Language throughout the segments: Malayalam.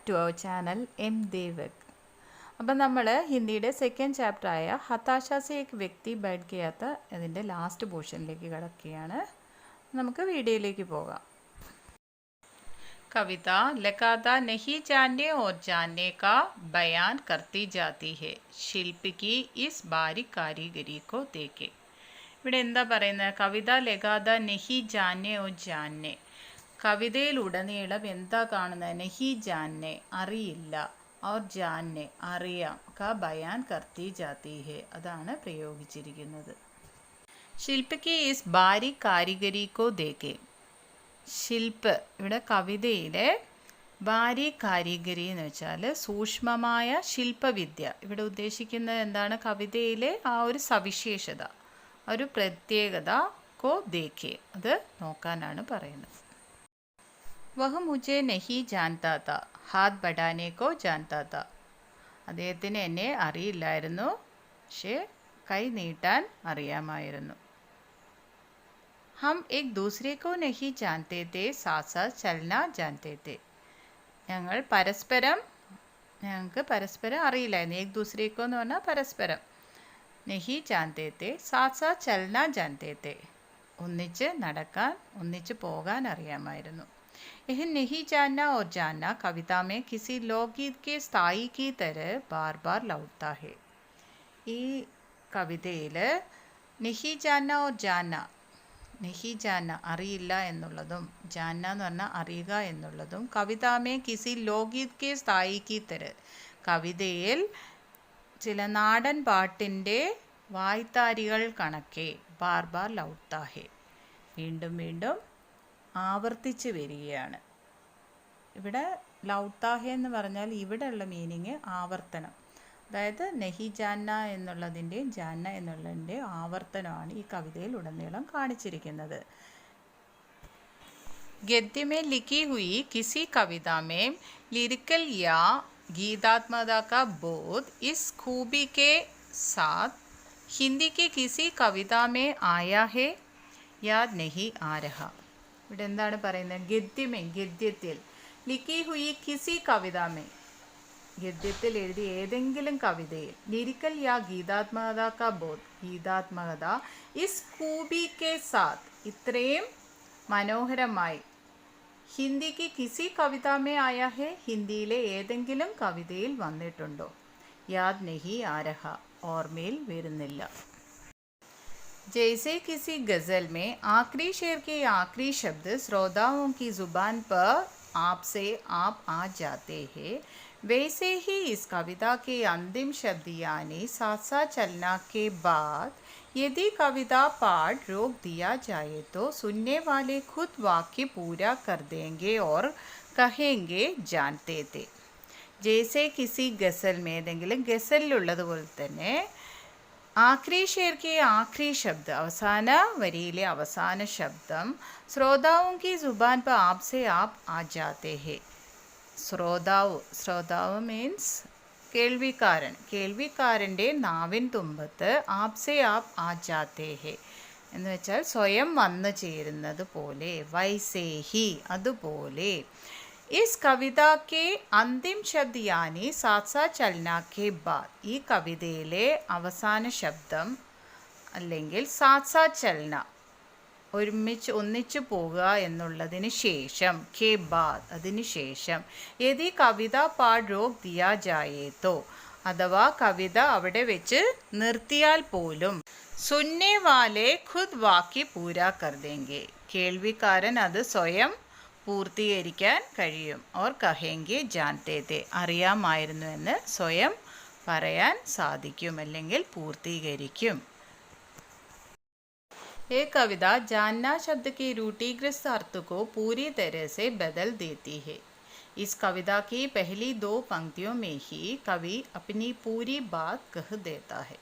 ബാക്ക് ടു അവർ ചാനൽ എം ദേവക്. അപ്പം നമ്മൾ ഹിന്ദിയുടെ സെക്കൻഡ് ചാപ്റ്ററായ ഹതാശ സെ ഏക് വ്യക്തി ബൈഠ് ഗയാ ഥാ അതിൻ്റെ ലാസ്റ്റ് പോർഷനിലേക്ക് കിടക്കുകയാണ്. നമുക്ക് വീഡിയോയിലേക്ക് പോകാം. കവിത ലഗാതാ നഹീ ജാനനെ ഓർ ജാനനെ കാ ബയാൻ കർത്തി ജാതി ഹെ ശില്പി കി ഇസ് ബാരിക് കാരിഗരി കോ ദേഖെ. ഇവിടെ എന്താ പറയുന്നത്? കവിത ലഗാതാ നഹീ ജാനനെ ഓർ ജാനനെ, കവിതയിലുടനീളം എന്താ കാണുന്നത്? നഹി ജാന്നെ അറിയില്ല, और ജാന്നെ അറിയാം, ക ബയാൻ കർത്തി ജാതി ഹെ അതാണ് പ്രയോഗിച്ചിരിക്കുന്നത്. ശില്പിക്ക് ഈസ് ബാരിക് കാരിഗരി കോ ദേഖെ. ശില്പ് ഇവിടെ കവിതയിലെ ബാരിക് കാരിഗരി എന്ന് വെച്ചാൽ സൂക്ഷ്മമായ ശില്പവിദ്യ. ഇവിടെ ഉദ്ദേശിക്കുന്നത് എന്താണ്? കവിതയിലെ ആ ഒരു സവിശേഷത, ഒരു പ്രത്യേകത കോ ദേഖെ അത് നോക്കാനാണ് പറയുന്നത്. വഹ് മുझे नहीं जानता था, ഹാത്ത് ബഡാനെ കോ ജാൻതാ താ. അദ്ദേഹത്തിന് എന്നെ അറിയില്ലായിരുന്നു, പക്ഷേ കൈ നീട്ടാൻ അറിയാമായിരുന്നു. ഹം ഏക് ദൂസരെ കോ നഹി ജാൻതേ തേ, സാത്ത് സാത്ത് ചലന ജാൻതേ തേ. ഞങ്ങൾക്ക് പരസ്പരം അറിയില്ലായിരുന്നു. ഏക് ദൂസരെ കോ എന്ന് പറഞ്ഞാൽ പരസ്പരം, നഹി ജാൻതേ തേ സാത്ത് സാത്ത് ചലന ജാൻതേ തേ. ഒന്നിച്ച് നടക്കാൻ, ഒന്നിച്ച് പോകാൻ അറിയാമായിരുന്നു. यह नहीं जानना और जानना कविता में किसी लोकगीत के स्थाई की तरह बार बार लौटता है. ഈ കവിതയിൽ നഹി ജാന്ന ഓർ ജാന്ന, നഹി ജാന്ന അറിയില്ല എന്നുള്ളതും ജാന്ന എന്ന് പറഞ്ഞാൽ അറിയുക എന്നുള്ളതും കവിതാമേ കിസി ലോകഗീത് കെ സ്ഥായി കി തര, കവിതയിൽ ചില നാടൻ പാട്ടിൻ്റെ വായ്ത്താരികൾ കണക്കെ ബാർ ബാർ ലൗട്ടാ ഹെ വീണ്ടും വീണ്ടും ആവർത്തിച്ച് വരികയാണ്. ഇവിടെ ലൗട്ടാഹെ എന്ന് പറഞ്ഞാൽ ഇവിടെയുള്ള മീനിങ് ആവർത്തനം, അതായത് നഹി ജാന്ന എന്നുള്ളതിൻ്റെയും ജാന്ന എന്നുള്ളതിൻ്റെ ആവർത്തനമാണ് ഈ കവിതയിൽ ഉടനീളം കാണിച്ചിരിക്കുന്നത്. गद्य में लिखी हुई किसी कविता में लिरिकल या गीतात्मकता का बोध इस खूबी के साथ हिंदी की किसी कविता में आया है याद नहीं आ रहा. ഇവിടെ എന്താണ് പറയുന്നത്? ഗദ്യമേ, ഗദ്യത്തിൽ, ലിഖി ഹുയി കിസി കവിതാമേ, ഗദ്യത്തിൽ എഴുതിയ ഏതെങ്കിലും കവിതയിൽ, ലിരിക്കൽ യാ ഗീതാത്മകത കാ ബോധ്, ഗീതാത്മകത, ഇസ് കൂബി കെ സാത്ത് ഇത്രയും മനോഹരമായി, ഹിന്ദിക്ക് കിസി കവിതാമേ ആയ ഹെ ഹിന്ദിയിലെ ഏതെങ്കിലും കവിതയിൽ വന്നിട്ടുണ്ടോ? യാദ് നഹി ആരഹ ഓർമ്മയിൽ വരുന്നില്ല. जैसे किसी गज़ल में आखिरी शेर के आखिरी शब्द श्रोताओं की ज़ुबान पर आपसे आप आ जाते हैं, वैसे ही इस कविता के अंतिम शब्द यानी साथ साथ चलना के बाद यदि कविता पाठ रोक दिया जाए तो सुनने वाले खुद वाक्य पूरा कर देंगे और कहेंगे जानते थे. जैसे किसी गज़ल में ഏതെങ്കിലും ഗസലിലുള്ളതുപോലെ തന്നെ ആഖ്രി ഷേർ കെ ആഖ്രി ശബ്ദ, അവസാന വരിയിലെ അവസാന ശബ്ദം, ശ്രോതാവും കി സുബാൻ പ ആപ് സെ ആപ് ആ ജാത്തെ ഹെ. ശ്രോതാവ് മീൻസ് കേൾവിക്കാരൻ, കേൾവിക്കാരൻ്റെ നാവിൻ തുമ്പത്ത് ആപ് സെ ആപ് ആ ജാത്തെ ഹെ എന്ന് വെച്ചാൽ സ്വയം വന്നു ചേരുന്നത് പോലെ, വൈസേഹി അതുപോലെ. ഇസ് കവിത കെ അന്തിം ശബ്ദ യാനി സാത്ത് സാത്ത് ചലന കെ ബാദ്, ഈ കവിതയിലെ അവസാന ശബ്ദം അല്ലെങ്കിൽ സാത്ത് സാത്ത് ചലന ഒന്നിച്ചു പോകുക എന്നുള്ളതിന് ശേഷം, കെ ബാദ് അതിന് ശേഷം, യദി കവിത പാഠ് രോക് ദിയാ ജായേതോ അഥവാ കവിത അവിടെ വെച്ച് നിർത്തിയാൽ പോലും, സുന്നെ വാലെ ഖുദ് വാക്യ പൂരാ കർ ദേംഗെ കേൾവിക്കാരൻ അത് സ്വയം പൂർത്തീകരിക്കാൻ കഴിയും. ഓർ കഹേങ്കെ ജാൻതേ തേ അറിയാമായിരുന്നു എന്ന് സ്വയം പറയാൻ സാധിക്കും അല്ലെങ്കിൽ പൂർത്തീകരിക്കും. ये कविता जानना शब्द के रूढ़िग्रस्त अर्थ को पूरी तरह से बदल देती है. इस कविता की पहली दो पंक्तियों में ही कवि अपनी पूरी बात कह देता है.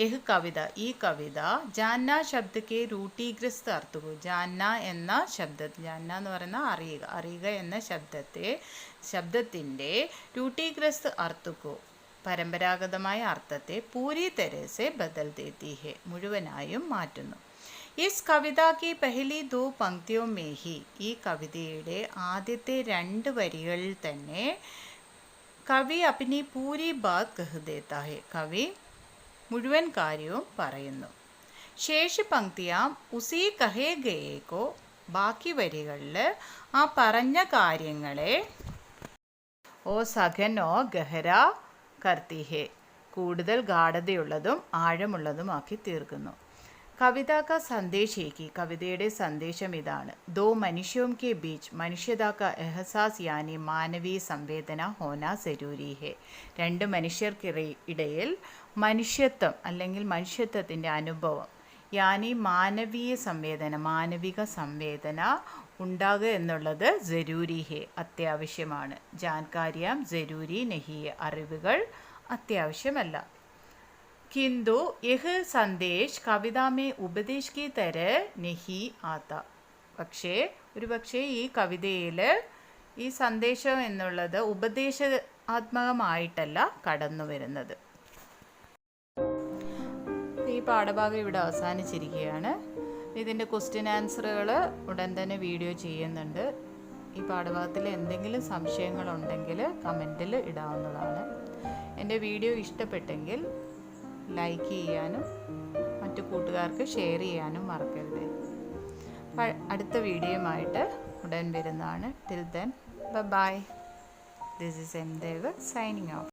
यह കവിത, ഈ കവിത ജാന്ന ശബ്ദക്ക് രൂഢീഗ്രസ്ത അർത്ഥവും, ജാന്ന എന്ന ശബ്ദത്തിൽ, ജാന്ന എന്ന് പറയുന്ന അറിയുക, അറിയുക എന്ന ശബ്ദത്തിൻ്റെ രൂഢീഗ്രസ്ത അർത്ഥക്കോ പരമ്പരാഗതമായ അർത്ഥത്തെ പൂരി തരസെ ബദൽ ദേത്തി ഹെ മുഴുവനായും മാറ്റുന്നു. इस कविता की पहली 2 पंक्तियों में ही ഈ കവിതയുടെ ആദ്യത്തെ 2 വരികളിൽ തന്നെ കവി अपनी पूरी बात कह देता है. കവി മുഴുവൻ കാര്യവും പറയുന്നു. ശേഷ പങ്ക്തിയാം ഉസി കഹേ ഗയേക്കോ, ബാക്കി വരികളിൽ ആ പറഞ്ഞ കാര്യങ്ങളെ ഓ സഘൻ ഓ ഗഹര കർത്തി ഹേ, കൂടുതൽ ഗാഠതയുള്ളതും ആഴമുള്ളതുമാക്കി തീർക്കുന്നു. കവിത കാ സന്ദേശ് ഏകി, കവിതയുടെ സന്ദേശം ഇതാണ്. ദോ മനുഷ്യോം കെ ബീച്ച് മനുഷ്യത കാ എഹസാസ് യാനി മാനവീയ സംവേദന ഹോന സരൂരി ഹെ. 2 മനുഷ്യർക്കിടയിൽ മനുഷ്യത്വം അല്ലെങ്കിൽ മനുഷ്യത്വത്തിൻ്റെ അനുഭവം, യാനി മാനവീയ സംവേദന, മാനവിക സംവേദന ഉണ്ടാകുക എന്നുള്ളത് ജരൂരി ഹെ, അത്യാവശ്യമാണ്. ജാൻകാരിയാം ജരൂരി നഹി, അറിവുകൾ അത്യാവശ്യമല്ല. किंतु यह संदेश कविता में उपदेश की तरह नहीं आता. പക്ഷേ ഒരുപക്ഷെ ഈ കവിതയിൽ ഈ സന്ദേശം എന്നുള്ളത് ഉപദേശാത്മകമായിട്ടല്ല കടന്നു വരുന്നത്. ഈ പാഠഭാഗം ഇവിടെ അവസാനിച്ചിരിക്കുകയാണ്. ഇതിൻ്റെ ക്വസ്റ്റ്യൻ ആൻസറുകൾ ഉടൻ തന്നെ വീഡിയോ ചെയ്യുന്നുണ്ട്. ഈ പാഠഭാഗത്തിൽ എന്തെങ്കിലും സംശയങ്ങളുണ്ടെങ്കിൽ കമൻറ്റിൽ ഇടാവുന്നതാണ്. എൻ്റെ വീഡിയോ ഇഷ്ടപ്പെട്ടെങ്കിൽ ലൈക്ക് ചെയ്യാനും മറ്റു കൂട്ടുകാർക്ക് ഷെയർ ചെയ്യാനും മറക്കരുത്. അടുത്ത വീഡിയോയുമായിട്ട് ഉടൻ വരുന്നതാണ്. Till then bye. This is M Dev signing off.